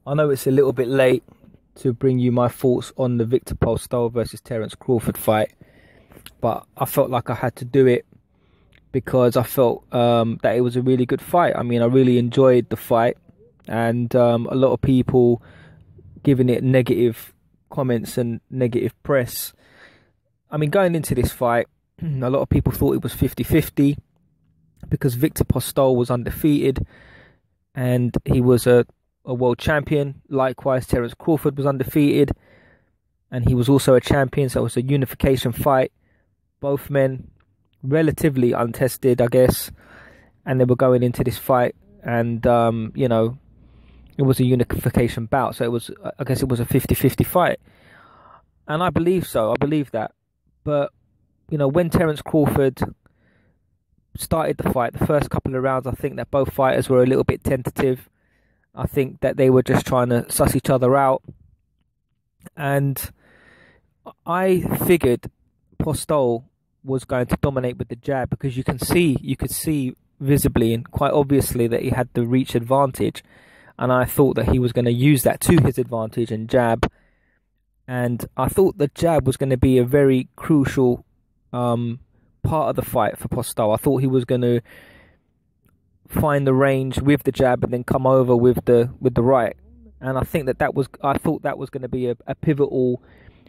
I know it's a little bit late to bring you my thoughts on the Victor Postol versus Terence Crawford fight, but I felt like I had to do it because I felt that it was a really good fight. I mean, I really enjoyed the fight, and a lot of people giving it negative comments and negative press. I mean, going into this fight, a lot of people thought it was 50-50 because Victor Postol was undefeated and he was a world champion. Likewise, Terence Crawford was undefeated and he was also a champion, so it was a unification fight. Both men relatively untested, I guess, and they were going into this fight, and it was a unification bout, so I guess it was a 50-50 fight, and I believe so. I believe that. But when Terence Crawford started the fight, the first couple of rounds, I think that both fighters were a little bit tentative. I think that they were just trying to suss each other out, and I figured Postol was going to dominate with the jab because you could see visibly and quite obviously that he had the reach advantage, and I thought that he was going to use that to his advantage and jab. And I thought the jab was going to be a very crucial part of the fight for Postol. I thought he was going to find the range with the jab and then come over with the right. And I thought that was going to be a pivotal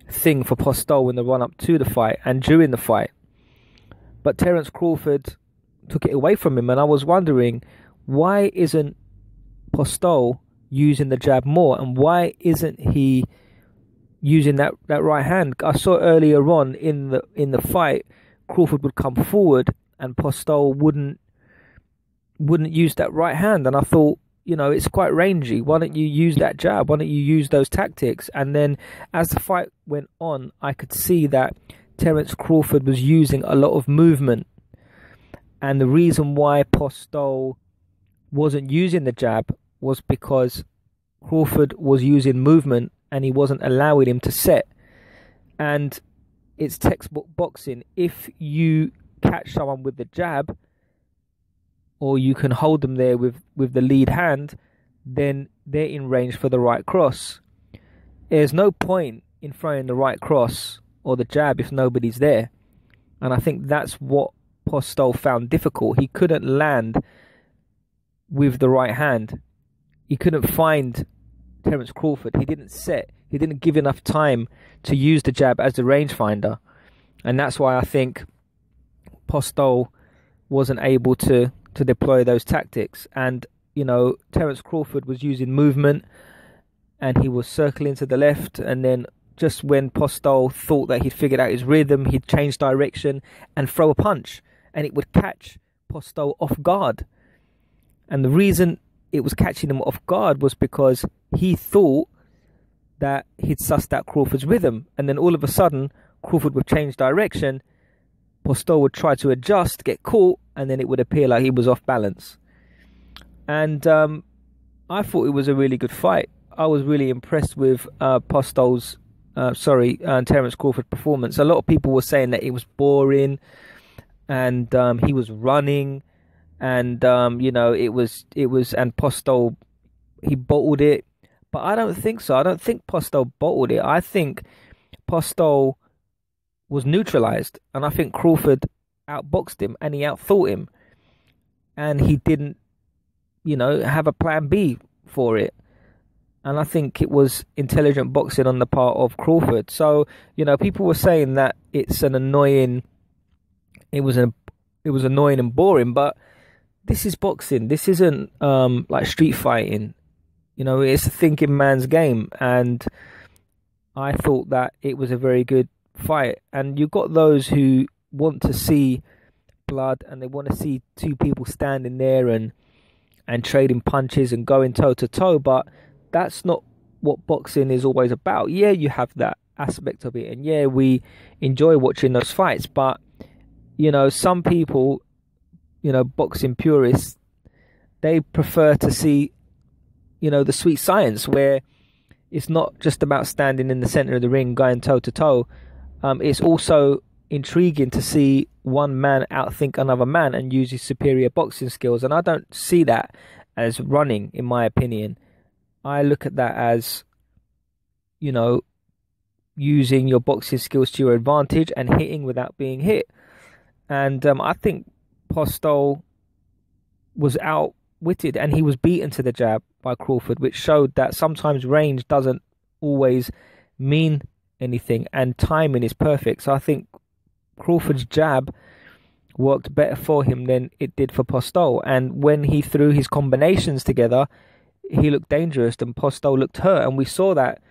thing for Postol in the run up to the fight and during the fight. But Terence Crawford took it away from him, and I was wondering, why isn't Postol using the jab more, and why isn't he using that right hand? I saw earlier on in the fight, Crawford would come forward and Postol wouldn't use that right hand, and I thought, it's quite rangy. Why don't you use that jab? Why don't you use those tactics? And then as the fight went on, I could see that Terence Crawford was using a lot of movement, and the reason why Postol wasn't using the jab was because Crawford was using movement and he wasn't allowing him to set. And it's textbook boxing. If you catch someone with the jab, or you can hold them there with the lead hand, then they're in range for the right cross. There's no point in throwing the right cross or the jab if nobody's there. And I think that's what Postol found difficult. He couldn't land with the right hand. He couldn't find Terence Crawford. He didn't set. He didn't give enough time to use the jab as the rangefinder. And that's why I think Postol wasn't able to deploy those tactics. And, Terence Crawford was using movement and he was circling to the left, and then just when Postol thought that he'd figured out his rhythm, he'd change direction and throw a punch, and it would catch Postol off guard. And the reason it was catching him off guard was because he thought that he'd sussed out Crawford's rhythm, and then all of a sudden Crawford would change direction, Postol would try to adjust, get caught, and then it would appear like he was off balance. And I thought it was a really good fight. I was really impressed with Terence Crawford performance. A lot of people were saying that it was boring, and he was running, and it was and Postol, he bottled it. But I don't think so. I don't think Postol bottled it. I think Postol was neutralized, and I think Crawford outboxed him and he outthought him, and he didn't have a plan B for it. And I think it was intelligent boxing on the part of Crawford. So, people were saying that it was annoying and boring, but this is boxing. This isn't like street fighting. It's a thinking man's game. And I thought that it was a very good fight. And you've got those who want to see blood, and they want to see two people standing there and trading punches and going toe to toe, but that's not what boxing is always about. Yeah, you have that aspect of it, and yeah, we enjoy watching those fights, but some people, boxing purists, they prefer to see the sweet science where it's not just about standing in the center of the ring going toe to toe. It's also intriguing to see one man outthink another man and use his superior boxing skills, and I don't see that as running, in my opinion. I look at that as, you know, using your boxing skills to your advantage and hitting without being hit. And I think Postol was outwitted and he was beaten to the jab by Crawford, which showed that sometimes range doesn't always mean anything and timing is perfect. So I think Crawford's jab worked better for him than it did for Postol. And when he threw his combinations together, he looked dangerous and Postol looked hurt. And we saw that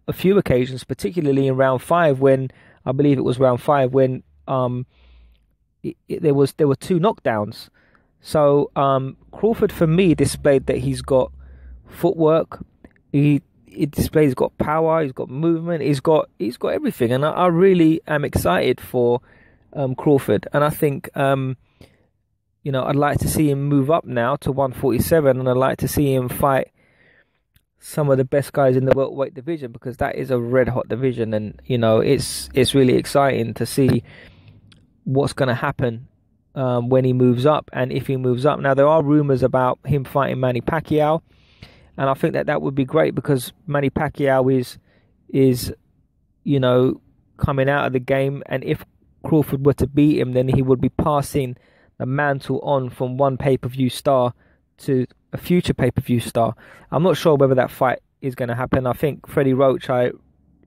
a few occasions, particularly in round 5, when I believe it was round 5 when there were 2 knockdowns. So Crawford, for me, displayed that he's got footwork. He displays he's got power. He's got movement. He's got everything. And I really am excited for Crawford. And I think you know, I'd like to see him move up now to 147, and I'd like to see him fight some of the best guys in the welterweight division, because that is a red hot division. And you know, it's really exciting to see what's going to happen when he moves up, and if he moves up. Now there are rumors about him fighting Manny Pacquiao, and I think that would be great, because Manny Pacquiao is you know, coming out of the game, and if Crawford were to beat him, then he would be passing the mantle on from one pay-per-view star to a future pay-per-view star. I'm not sure whether that fight is going to happen. I think Freddie Roach, I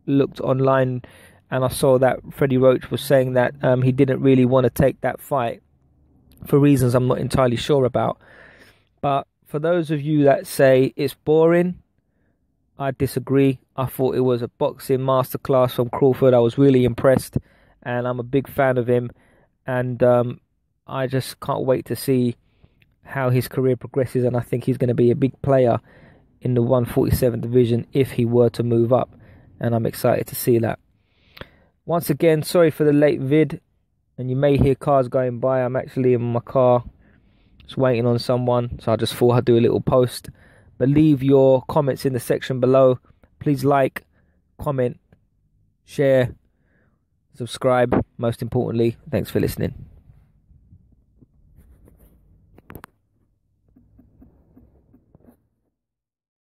looked online and I saw that Freddie Roach was saying that he didn't really want to take that fight for reasons I'm not entirely sure about. But for those of you that say it's boring, I disagree. I thought it was a boxing masterclass from Crawford. I was really impressed, and I'm a big fan of him. And I just can't wait to see how his career progresses, and I think he's going to be a big player in the 147 division if he were to move up, and I'm excited to see that. Once again, sorry for the late vid, and you may hear cars going by. I'm actually in my car just waiting on someone, so I just thought I'd do a little post. But leave your comments in the section below. Please like, comment, share, subscribe. Most importantly, thanks for listening.